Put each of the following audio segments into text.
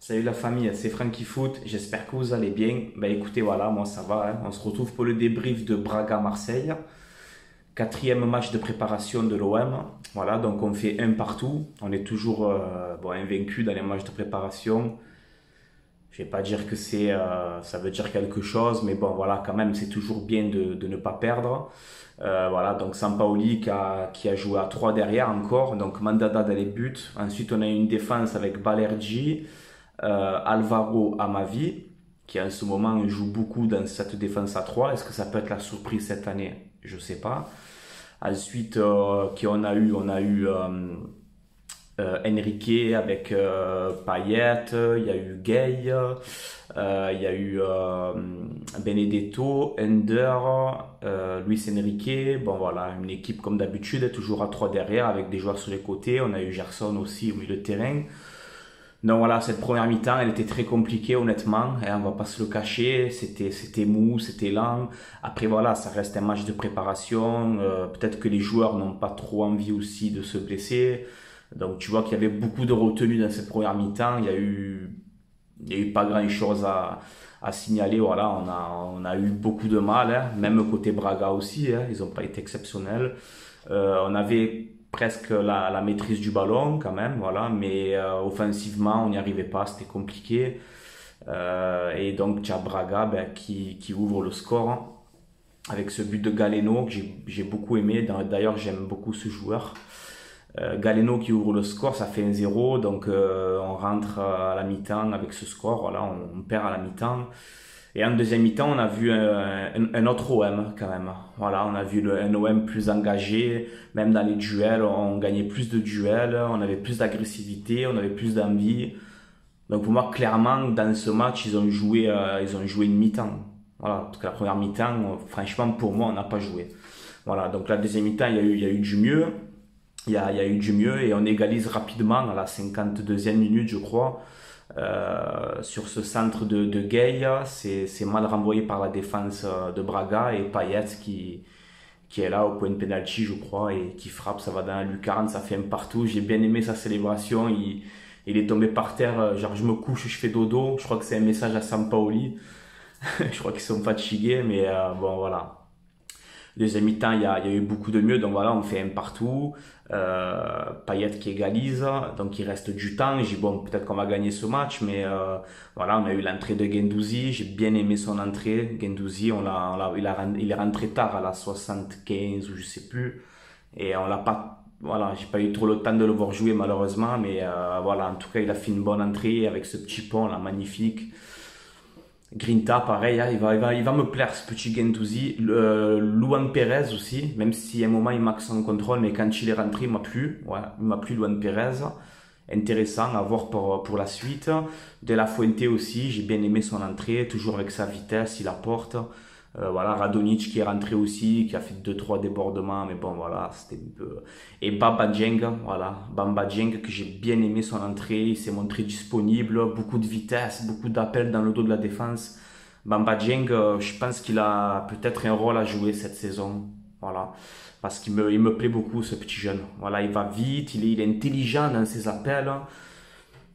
Salut la famille, c'est Francky Foot, j'espère que vous allez bien. Bah écoutez, voilà, moi ça va, hein. On se retrouve pour le débrief de Braga-Marseille. Quatrième match de préparation de l'OM. Voilà, donc on fait un partout. On est toujours invaincu dans les matchs de préparation. Je vais pas dire que ça veut dire quelque chose, mais bon voilà, quand même c'est toujours bien de ne pas perdre. Voilà, donc Sampaoli qui a joué à 3 derrière encore, donc Mandanda dans les buts. Ensuite on a une défense avec Balerji, Alvaro Amavi, qui en ce moment joue beaucoup dans cette défense à 3. Est-ce que ça peut être la surprise cette année? Je sais pas. Ensuite, qui on a eu? On a eu Enrique avec Payet, il y a eu Gay, il y a eu Benedetto, Ender, Luis Enrique. Bon voilà, une équipe comme d'habitude, toujours à 3 derrière avec des joueurs sur les côtés. On a eu Gerson aussi au milieu de terrain. Donc voilà, cette première mi-temps, elle était très compliquée honnêtement, et on va pas se le cacher, c'était mou, c'était lent. Après voilà, ça reste un match de préparation, peut-être que les joueurs n'ont pas trop envie aussi de se blesser. Donc tu vois qu'il y avait beaucoup de retenue dans cette première mi-temps, il y a eu pas grand-chose à signaler. Voilà, on a eu beaucoup de mal, hein. Même côté Braga aussi, hein, ils n'ont pas été exceptionnels. On avait presque la maîtrise du ballon quand même, voilà, mais offensivement on n'y arrivait pas, c'était compliqué. Et donc tu as Braga qui ouvre le score, hein, avec ce but de Galeno que j'ai beaucoup aimé. D'ailleurs j'aime beaucoup ce joueur. Galeno qui ouvre le score, ça fait 1-0, donc on rentre à la mi-temps avec ce score, voilà, on perd à la mi-temps. Et en deuxième mi-temps, on a vu un autre OM quand même. Voilà, on a vu un OM plus engagé, même dans les duels, on gagnait plus de duels, on avait plus d'agressivité, on avait plus d'envie. Donc pour moi, clairement, dans ce match, ils ont joué une mi-temps. Voilà, en tout cas la première mi-temps, franchement, pour moi, on n'a pas joué. Voilà, donc la deuxième mi-temps, il y a eu du mieux. Il y a eu du mieux et on égalise rapidement à la 52e minute, je crois. Sur ce centre de Gay, c'est mal renvoyé par la défense de Braga et Payet qui est là au point de penalty, je crois, et qui frappe. Ça va dans la lucarne, ça fait un partout. J'ai bien aimé sa célébration. Il est tombé par terre, genre je me couche, je fais dodo. Je crois que c'est un message à Sampaoli. Je crois qu'ils sont fatigués, mais bon voilà. Deuxième mi-temps, il y a eu beaucoup de mieux, donc voilà, on fait un partout. Payet qui égalise, donc il reste du temps. J'ai dit bon, peut-être qu'on va gagner ce match, mais voilà, on a eu l'entrée de Guendouzi. J'ai bien aimé son entrée. Guendouzi, il est rentré tard à la 75 ou je sais plus, et on l'a pas. Voilà, j'ai pas eu trop le temps de le voir jouer malheureusement, mais voilà, en tout cas, il a fait une bonne entrée avec ce petit pont là, magnifique. Grinta, pareil, hein, il va me plaire ce petit Guendouzi. Luan Pérez aussi, même si à un moment il marque son contrôle, mais quand il est rentré, il m'a plu. Ouais, il m'a plu Luan Pérez. Intéressant à voir pour la suite. De La Fuente aussi, j'ai bien aimé son entrée, toujours avec sa vitesse, il apporte. Voilà, Radonjic qui est rentré aussi, qui a fait 2-3 débordements, mais bon voilà, c'était un peu... Et Bamba Dieng, voilà, Bamba Dieng que j'ai bien aimé son entrée, il s'est montré disponible, beaucoup de vitesse, beaucoup d'appels dans le dos de la défense. Bamba Dieng, je pense qu'il a peut-être un rôle à jouer cette saison, voilà, parce qu'il me plaît beaucoup ce petit jeune. Voilà, il va vite, il est intelligent dans ses appels,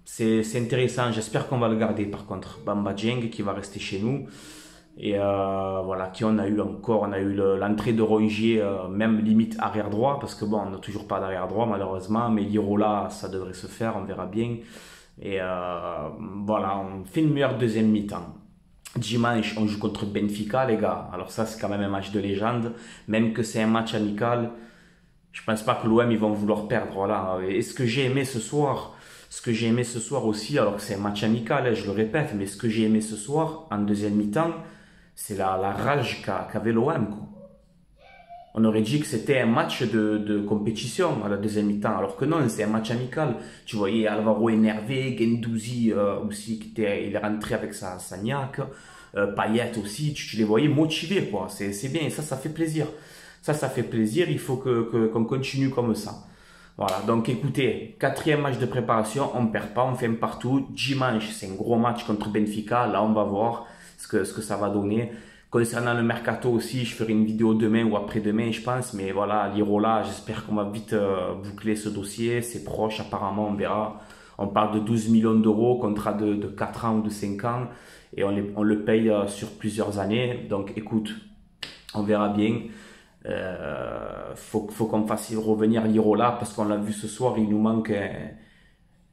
c'est intéressant, j'espère qu'on va le garder par contre. Bamba Dieng qui va rester chez nous. Et voilà, qui on a eu encore? On a eu l'entrée de Rongier, même limite arrière droit, parce que bon, on n'a toujours pas d'arrière droit malheureusement, mais Lirola, ça devrait se faire, on verra bien. Et voilà, on fait une meilleure deuxième mi-temps. Dimanche, on joue contre Benfica, les gars. Alors ça, c'est quand même un match de légende, même que c'est un match amical. Je pense pas que l'OM, ils vont vouloir perdre, voilà. Et ce que j'ai aimé ce soir, aussi, alors que c'est un match amical, hein, je le répète, mais ce que j'ai aimé ce soir, en deuxième mi-temps, c'est la rage qu'avait l'OM, quoi. On aurait dit que c'était un match de compétition à la deuxième mi-temps, alors que non, c'est un match amical. Tu voyais Alvaro énervé, Guendouzi aussi, il est rentré avec sa niaque, Payet aussi, tu les voyais motivés, quoi. C'est bien, et ça fait plaisir. Ça fait plaisir, il faut qu'on continue comme ça. Voilà, donc écoutez, quatrième match de préparation, on ne perd pas, on fait un partout. Dimanche, c'est un gros match contre Benfica, là on va voir ce que ça va donner. Concernant le mercato aussi, je ferai une vidéo demain ou après-demain, je pense. Mais voilà, Lirola, j'espère qu'on va vite boucler ce dossier. C'est proche, apparemment, on verra. On parle de 12 millions d'euros, contrat de 4 ans ou de 5 ans, et on le paye sur plusieurs années. Donc écoute, on verra bien. Faut qu'on fasse revenir Lirola, parce qu'on l'a vu ce soir, il nous manque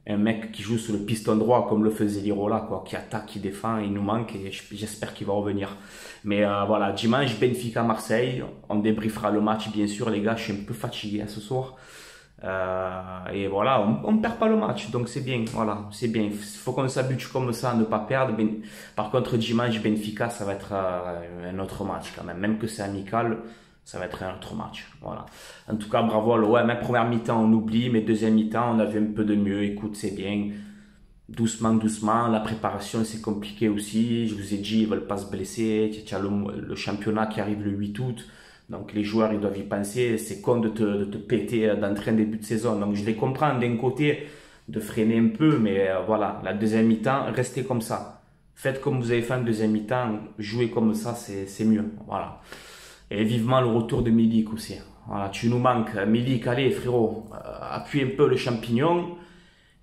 un mec qui joue sur le piston droit comme le faisait Lirola, quoi, qui attaque, qui défend. Il nous manque et j'espère qu'il va revenir. Mais voilà, dimanche, Benfica-Marseille. On débriefera le match, bien sûr, les gars. Je suis un peu fatigué ce soir. Et voilà, on perd pas le match, donc c'est bien. Voilà, c'est bien. Il faut qu'on s'habitue comme ça à ne pas perdre. Par contre, dimanche, Benfica, ça va être un autre match quand même. Même que c'est amical, ça va être un autre match. Voilà. En tout cas, bravo à l'OM. Même première mi-temps, on oublie, mais deuxième mi-temps, on a vu un peu de mieux. Écoute, c'est bien. Doucement, doucement. La préparation, c'est compliqué aussi. Je vous ai dit, ils veulent pas se blesser. Tu as le championnat qui arrive le 8 août. Donc les joueurs, ils doivent y penser. C'est con de te péter d'entrée en début de saison. Donc je les comprends d'un côté de freiner un peu, mais voilà, la deuxième mi-temps, restez comme ça. Faites comme vous avez fait en deuxième mi-temps, jouez comme ça, c'est mieux. Voilà. Et vivement le retour de Milik aussi. Voilà, tu nous manques. Milik, allez frérot, appuie un peu le champignon.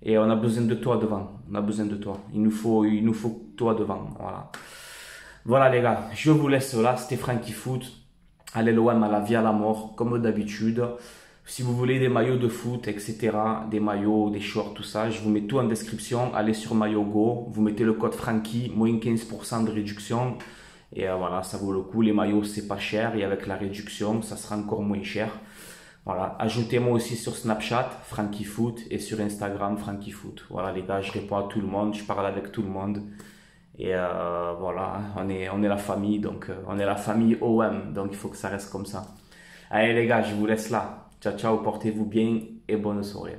Et on a besoin de toi devant. On a besoin de toi. Il nous faut toi devant. Voilà. Voilà les gars, je vous laisse là. C'était Franky Foot. Allez l'OM à la vie à la mort, comme d'habitude. Si vous voulez des maillots de foot, etc., des maillots, des shorts, tout ça, je vous mets tout en description. Allez sur Maillot Go, vous mettez le code Franky, moins 15% de réduction. Et voilà, ça vaut le coup. Les maillots, c'est pas cher. Et avec la réduction, ça sera encore moins cher. Voilà, ajoutez-moi aussi sur Snapchat, Franky Foot, et sur Instagram, Franky Foot. Voilà les gars, je réponds à tout le monde, je parle avec tout le monde. Et voilà, on est la famille, donc on est la famille OM, donc il faut que ça reste comme ça. Allez les gars, je vous laisse là. Ciao, ciao, portez-vous bien et bonne soirée.